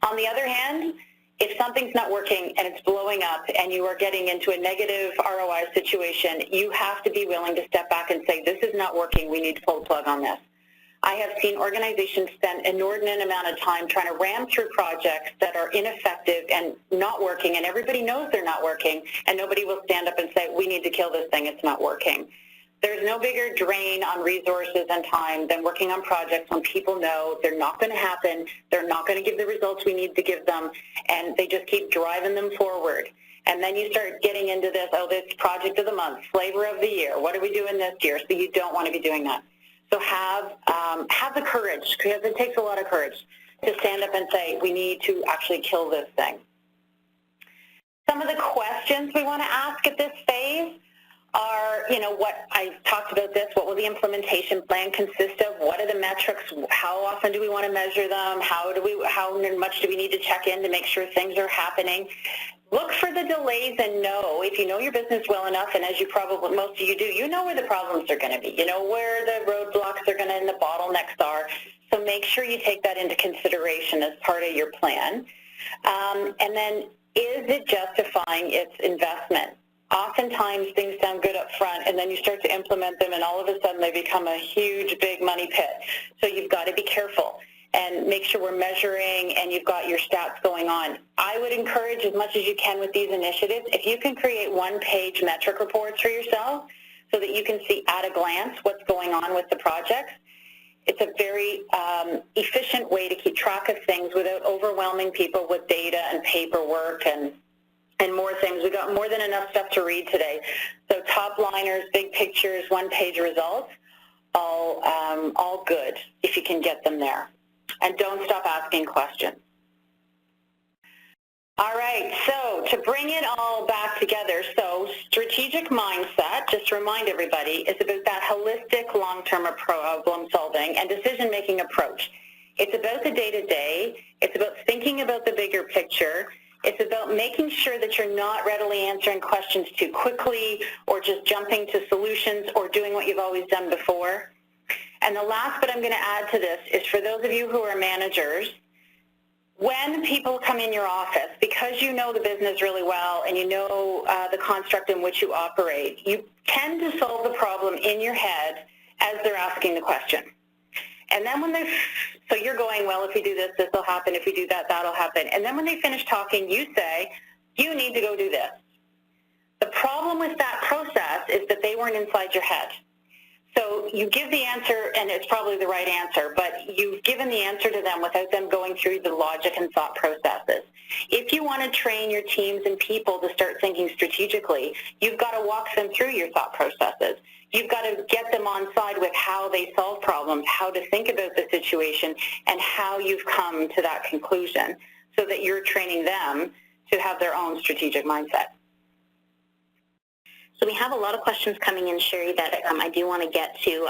Speaker 3: On the other hand, if something's not working and it's blowing up and you are getting into a negative ROI situation, you have to be willing to step back and say, this is not working, we need to pull the plug on this. I have seen organizations spend an inordinate amount of time trying to ram through projects that are ineffective and not working, and everybody knows they're not working, and nobody will stand up and say, we need to kill this thing, it's not working. There's no bigger drain on resources and time than working on projects when people know they're not going to happen, they're not going to give the results we need to give them, and they just keep driving them forward. And then you start getting into this, oh, this project of the month, flavor of the year, what are we doing this year? So you don't want to be doing that. So have the courage, because it takes a lot of courage to stand up and say, we need to actually kill this thing. Some of the questions we want to ask at this phase are, what I talked about this, what will the implementation plan consist of? What are the metrics? How often do we want to measure them? How much do we need to check in to make sure things are happening? Look for the delays and know, if you know your business well enough, and as you probably, most of you do, you know where the problems are going to be. You know where the roadblocks are going to and the bottlenecks are. So make sure you take that into consideration as part of your plan. And then, is it justifying its investment? Oftentimes things sound good up front, and then you start to implement them, and all of a sudden they become a huge, big money pit. So you've got to be careful and make sure we're measuring and you've got your stats going on. I would encourage as much as you can with these initiatives, if you can create one-page metric reports for yourself so that you can see at a glance what's going on with the projects, it's a very efficient way to keep track of things without overwhelming people with data and paperwork and more things. We got more than enough stuff to read today. So top liners, big pictures, one-page results, all good if you can get them there. And don't stop asking questions. All right, so to bring it all back together, so strategic mindset, just to remind everybody, is about that holistic long-term problem solving and decision-making approach. It's about the day-to-day. It's about thinking about the bigger picture. It's about making sure that you're not readily answering questions too quickly or just jumping to solutions or doing what you've always done before. And the last bit I'm going to add to this is for those of you who are managers, when people come in your office, because you know the business really well and you know the construct in which you operate, you tend to solve the problem in your head as they're asking the question. And then so you're going, well, if we do this, this will happen. If we do that, that'll happen. And then when they finish talking, you say, you need to go do this. The problem with that process is that they weren't inside your head. So you give the answer, and it's probably the right answer, but you've given the answer to them without them going through the logic and thought processes. If you want to train your teams and people to start thinking strategically, you've got to walk them through your thought processes. You've got to get them on side with how they solve problems, how to think about the situation, and how you've come to that conclusion so that you're training them to have their own strategic mindset.
Speaker 2: So we have a lot of questions coming in, Sherry, that I do want to get to.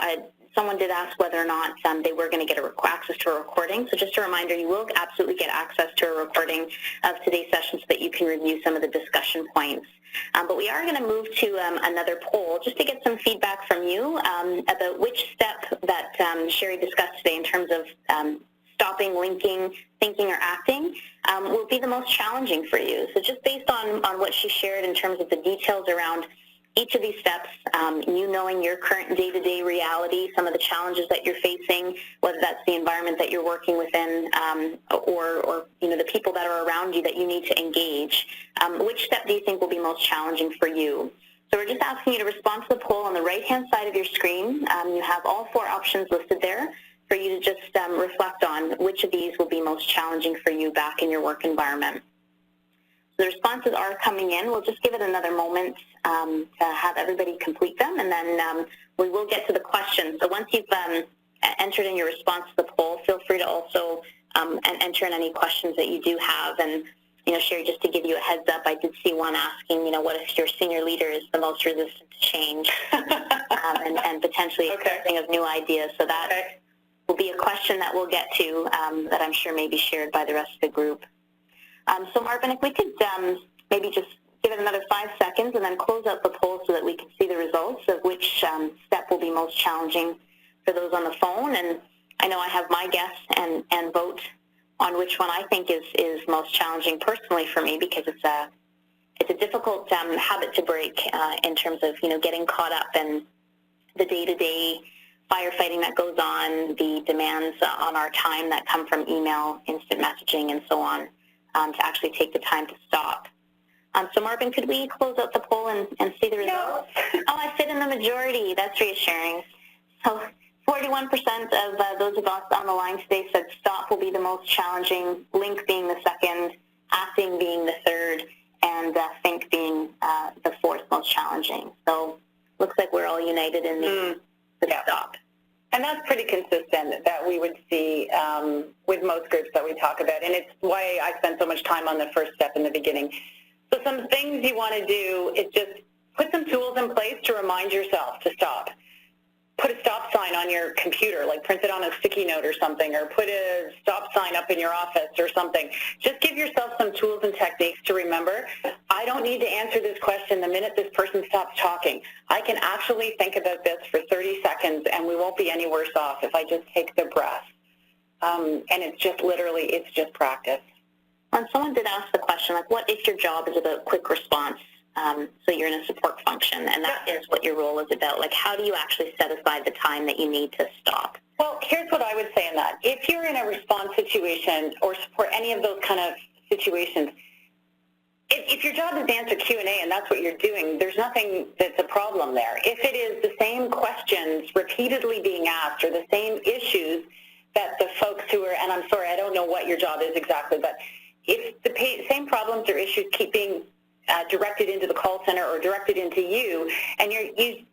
Speaker 2: Someone did ask whether or not they were going to get access to a recording. So just a reminder, you will absolutely get access to a recording of today's session so that you can review some of the discussion points. But we are going to move to another poll just to get some feedback from you about which step that Sherry discussed today in terms of stopping, linking, thinking, or acting will be the most challenging for you. So just based on what she shared in terms of the details around each of these steps, you knowing your current day-to-day reality, some of the challenges that you're facing, whether that's the environment that you're working within or the people that are around you that you need to engage, which step do you think will be most challenging for you? So we're just asking you to respond to the poll on the right-hand side of your screen. You have all 4 options listed there for you to just reflect on which of these will be most challenging for you back in your work environment. The responses are coming in. We'll just give it another moment to have everybody complete them, and then we will get to the questions. So once you've entered in your response to the poll, feel free to also enter in any questions that you do have. And, Sherry, just to give you a heads up, I did see one asking, what if your senior leader is the most resistant to change and potentially accepting of new ideas. So that will be a question that we'll get to that I'm sure may be shared by the rest of the group. So Marvin, if we could maybe just give it another 5 seconds and then close out the poll so that we can see the results of which step will be most challenging for those on the phone. And I know I have my guess and vote on which one I think is most challenging personally for me, because it's a difficult habit to break in terms of, getting caught up in the day-to-day firefighting that goes on, the demands on our time that come from email, instant messaging, and so on. To actually take the time to stop. So Marvin, could we close out the poll and see the results? No. Oh, I fit in the majority. That's reassuring. So 41% of those of us on the line today said stop will be the most challenging, link being the second, acting being the third, and think being the fourth most challenging. So looks like we're all united in the stop.
Speaker 3: And that's pretty consistent that we would see with most groups that we talk about. And it's why I spend so much time on the first step in the beginning. So some things you want to do is just put some tools in place to remind yourself to stop. Put a stop sign on your computer, like print it on a sticky note or something, or put a stop sign up in your office or something. Just give yourself some tools and techniques to remember, I don't need to answer this question the minute this person stops talking. I can actually think about this for 30 seconds and we won't be any worse off if I just take the breath. And it's just literally, it's just practice.
Speaker 2: And someone did ask the question, like, what if your job is about quick response? So you're in a support function, and that is what your role is about. Like, how do you actually set aside the time that you need to stop?
Speaker 3: Well, here's what I would say in that. If you're in a response situation or support any of those kind of situations, if your job is to answer Q&A and that's what you're doing, there's nothing that's a problem there. If it is the same questions repeatedly being asked or the same issues that the folks who are, and I'm sorry, I don't know what your job is exactly, but if the same problems or issues keep being directed into the call center or directed into you, and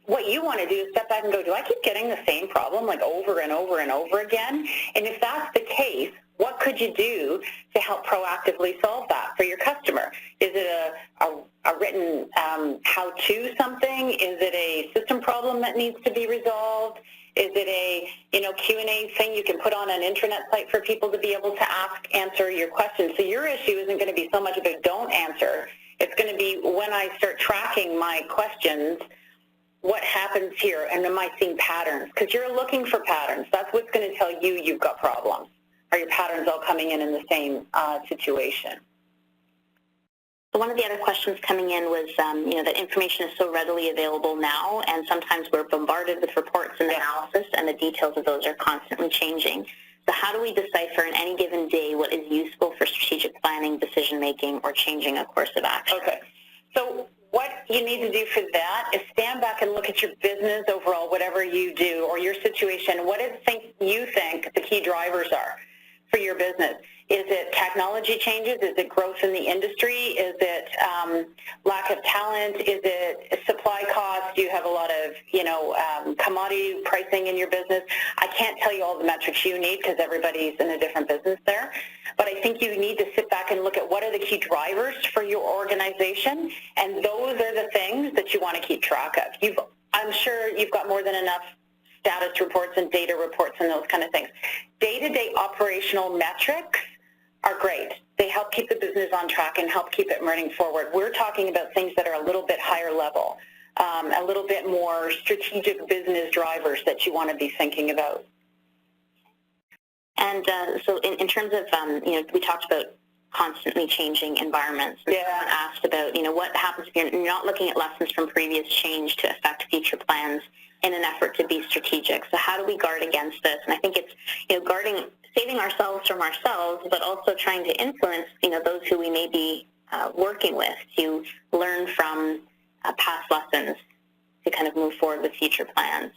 Speaker 3: what you want to do is step back and go, do I keep getting the same problem like over and over and over again? And if that's the case, what could you do to help proactively solve that for your customer? Is it a written how-to something? Is it a system problem that needs to be resolved? Is it a Q&A thing you can put on an intranet site for people to be able to answer your questions? So your issue isn't going to be so much about don't answer. It's going to be when I start tracking my questions, what happens here, and am I seeing patterns? Because you're looking for patterns. That's what's going to tell you you've got problems. Are your patterns all coming in the same situation?
Speaker 2: So one of the other questions coming in was, that information is so readily available now, and sometimes we're bombarded with reports and analysis, and the details of those are constantly changing. So how do we decipher in any given day what is useful for strategic planning, decision-making, or changing a course of action?
Speaker 3: Okay. So what you need to do for that is stand back and look at your business overall, whatever you do, or your situation. What do you think the key drivers are for your business? Is it technology changes? Is it growth in the industry? Is it lack of talent? Is it supply costs? Do you have a lot of, commodity pricing in your business? I can't tell you all the metrics you need because everybody's in a different business there. But I think you need to sit back and look at what are the key drivers for your organization, and those are the things that you want to keep track of. I'm sure you've got more than enough status reports and data reports and those kind of things. Day-to-day operational metrics are great. They help keep the business on track and help keep it running forward. We're talking about things that are a little bit higher level, a little bit more strategic business drivers that you want to be thinking about.
Speaker 2: And so in terms of, we talked about constantly changing environments. And someone asked about, what happens if you're not looking at lessons from previous change to affect future plans in an effort to be strategic. So how do we guard against this? And I think it's, saving ourselves from ourselves, but also trying to influence, those who we may be working with to learn from past lessons to kind of move forward with future plans.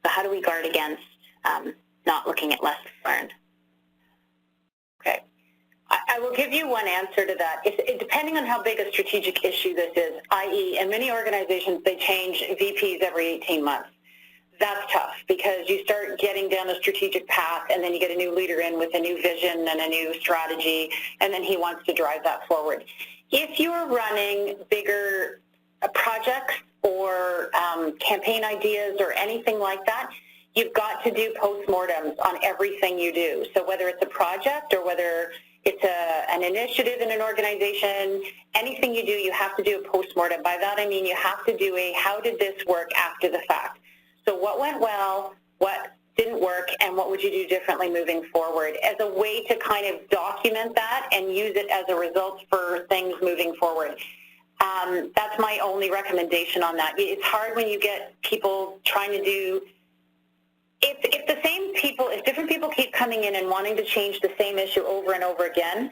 Speaker 2: So how do we guard against not looking at lessons learned?
Speaker 3: Okay. I will give you one answer to that. Depending on how big a strategic issue this is, i.e., in many organizations, they change VPs every 18 months. That's tough because you start getting down a strategic path and then you get a new leader in with a new vision and a new strategy, and then he wants to drive that forward. If you're running bigger projects or campaign ideas or anything like that, you've got to do postmortems on everything you do. So whether it's a project or whether it's an initiative in an organization, anything you do, you have to do a postmortem. By that I mean you have to do a how did this work after the fact. So what went well, what didn't work, and what would you do differently moving forward as a way to kind of document that and use it as a result for things moving forward. That's my only recommendation on that. It's hard when you get people trying to do, if the same people, if different people keep coming in and wanting to change the same issue over and over again,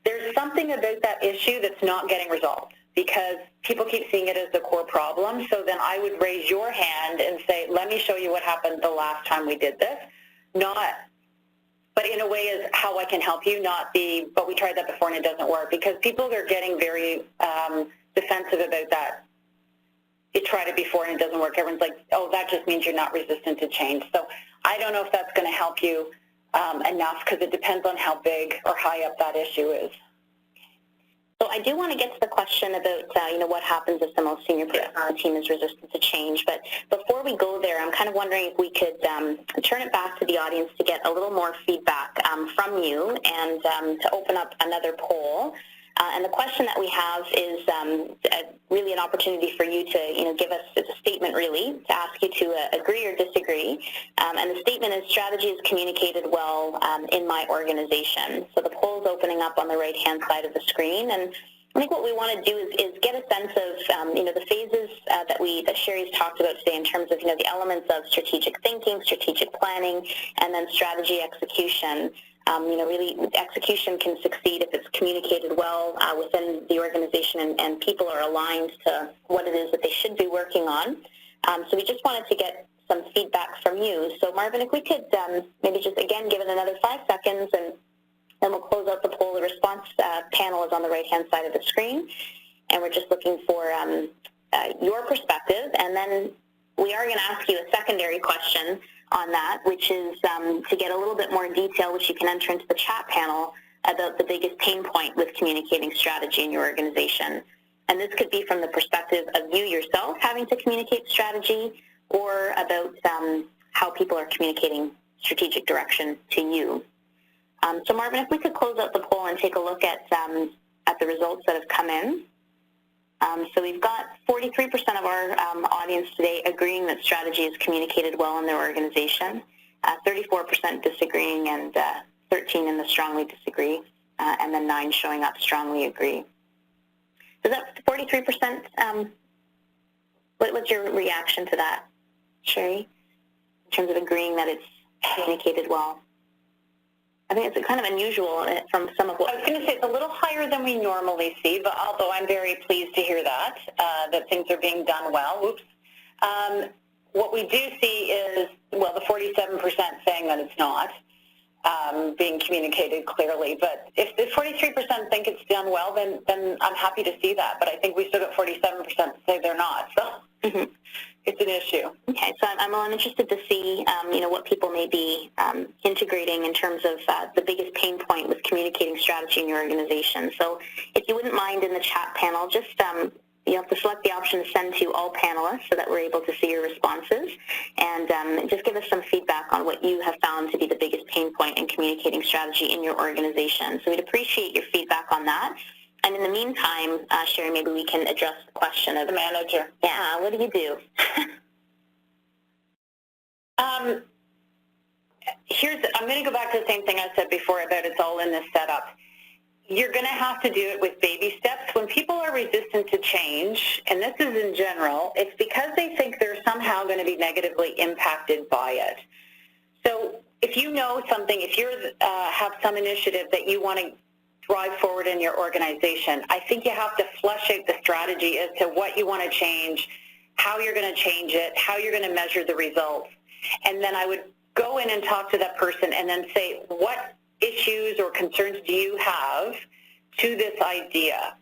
Speaker 3: there's something about that issue that's not getting resolved because people keep seeing it as the core problem. So then I would raise your hand and say, let me show you what happened the last time we did this. But in a way is how I can help you, not the, but we tried that before and it doesn't work, because people are getting very defensive about that. You tried it before and it doesn't work. Everyone's like, oh, that just means you're not resistant to change. So I don't know if that's going to help you enough because it depends on how big or high up that issue is.
Speaker 2: So I do want to get to the question about, what happens if the most senior person on the team is resistant to change. But before we go there, I'm kind of wondering if we could turn it back to the audience to get a little more feedback from you and to open up another poll. And the question that we have is really an opportunity for you to, give us a statement, really, to ask you to agree or disagree. And the statement is, strategy is communicated well in my organization. So the poll is opening up on the right-hand side of the screen. And I think what we want to do is get a sense of, the phases that Sherry's talked about today in terms of, the elements of strategic thinking, strategic planning, and then strategy execution. Really execution can succeed if it's communicated well within the organization and people are aligned to what it is that they should be working on. So we just wanted to get some feedback from you. So Marvin, if we could maybe just again give it another 5 seconds and then we'll close out the poll. The response panel is on the right-hand side of the screen and we're just looking for your perspective, and then we are going to ask you a secondary question on that, which is to get a little bit more detail, which you can enter into the chat panel, about the biggest pain point with communicating strategy in your organization. And this could be from the perspective of you yourself having to communicate strategy, or about how people are communicating strategic direction to you. So Marvin, if we could close out the poll and take a look at the results that have come in. So we've got 43% of our audience today agreeing that strategy is communicated well in their organization, 34% disagreeing, and 13 in the strongly disagree, and then 9 showing up strongly agree. Is that 43%? What's your reaction to that, Sherry, in terms of agreeing that it's communicated well? I think it's kind of unusual from some of what... I was going to say it's a little higher than we normally see, but although I'm very pleased to hear that, that things are being done well. Oops. What we do see is, well, the 47% saying that it's not being communicated clearly. But if the 43% think it's done well, then I'm happy to see that. But I think we still got 47% to say they're not. So it's an issue. Okay, so I'm interested to see, what people may be integrating in terms of the biggest pain point with communicating strategy in your organization. So if you wouldn't mind in the chat panel, just you have to select the option to send to all panelists so that we're able to see your responses, and just give us some feedback on what you have found to be the biggest pain point in communicating strategy in your organization. So we'd appreciate your feedback on that. And in the meantime, Sherry, maybe we can address the question of the manager. Yeah, what do you do? I'm going to go back to the same thing I said before about it's all in this setup. You're going to have to do it with baby steps. When people are resistant to change, and this is in general, it's because they think they're somehow going to be negatively impacted by it. So if you know something, if you have some initiative that you want to drive forward in your organization, I think you have to flesh out the strategy as to what you want to change, how you're going to change it, how you're going to measure the results. And then I would go in and talk to that person and then say, what
Speaker 3: issues or concerns do you have to this idea?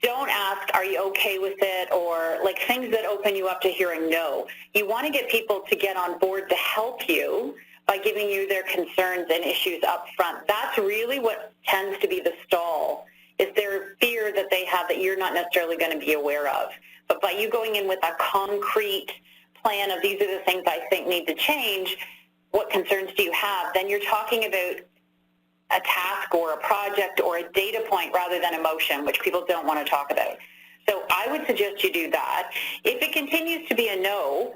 Speaker 3: Don't ask, are you okay with it, or like things that open you up to hearing no. You want to get people to get on board to help you by giving you their concerns and issues up front. That's really what tends to be the stall, is their fear that they have that you're not necessarily going to be aware of. But by you going in with a concrete plan of these are the things I think need to change, what concerns do you have, then you're talking about a task or a project or a data point rather than emotion, which people don't want to talk about. So I would suggest you do that. If it continues to be a no,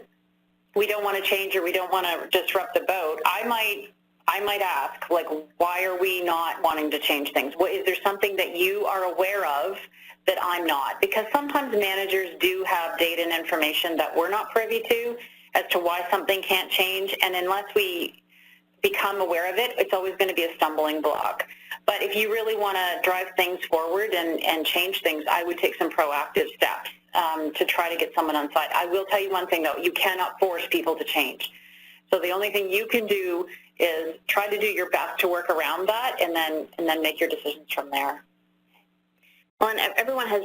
Speaker 3: we don't want to change or we don't want to disrupt the boat, I might ask, like, why are we not wanting to change things? Is there something that you are aware of that I'm not? Because sometimes managers do have data and information that we're not privy to as to why something can't change, and unless we become aware of it, it's always going to be a stumbling block. But if you really want to drive things forward and change things, I would take some proactive steps to try to get someone on side. I will tell you one thing, though. You cannot force people to change. So the only thing you can do is try to do your best to work around that and then make your decisions from there.
Speaker 2: Well, and everyone has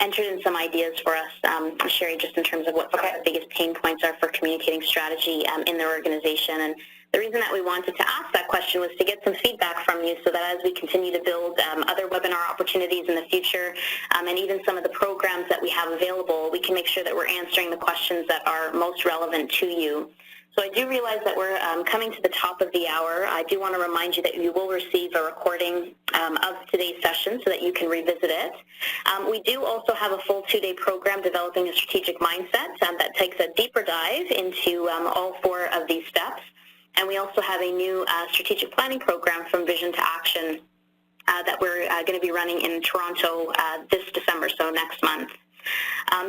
Speaker 2: entered in some ideas for us, Sherry, just in terms of what the biggest pain points are for communicating strategy in their organization. And the reason that we wanted to ask that question was to get some feedback from you so that as we continue to build other webinar opportunities in the future and even some of the programs that we have available, we can make sure that we're answering the questions that are most relevant to you. So I do realize that we're coming to the top of the hour. I do want to remind you that you will receive a recording of today's session so that you can revisit it. We do also have a full 2-day program, Developing a Strategic Mindset, that takes a deeper dive into all 4 of these steps. And we also have a new strategic planning program, From Vision to Action, that we're going to be running in Toronto this December, so next month.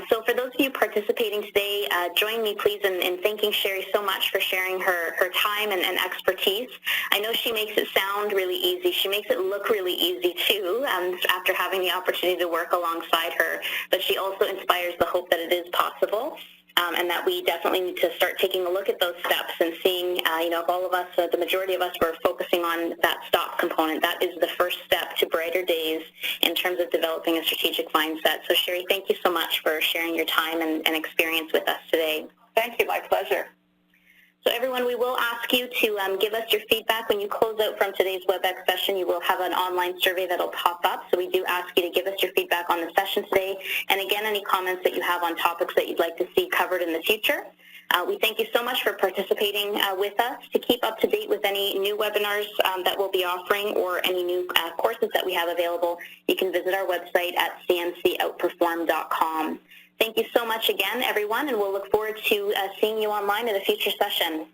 Speaker 2: So for those of you participating today, join me please in thanking Sherry so much for sharing her time and expertise. I know she makes it sound really easy. She makes it look really easy too after having the opportunity to work alongside her, but she also inspires the hope that it is possible. And that we definitely need to start taking a look at those steps and seeing, if all of us, the majority of us, were focusing on that stop component. That is the first step to brighter days in terms of developing a strategic mindset. So, Sherry, thank you so much for sharing your time and experience with us today.
Speaker 3: Thank you. My pleasure.
Speaker 2: So everyone, we will ask you to give us your feedback. When you close out from today's WebEx session, you will have an online survey that will pop up. So we do ask you to give us your feedback on the session today. And again, any comments that you have on topics that you'd like to see covered in the future. We thank you so much for participating with us. To keep up to date with any new webinars that we'll be offering or any new courses that we have available, you can visit our website at cncoutperform.com. Thank you so much again, everyone, and we'll look forward to seeing you online in a future session.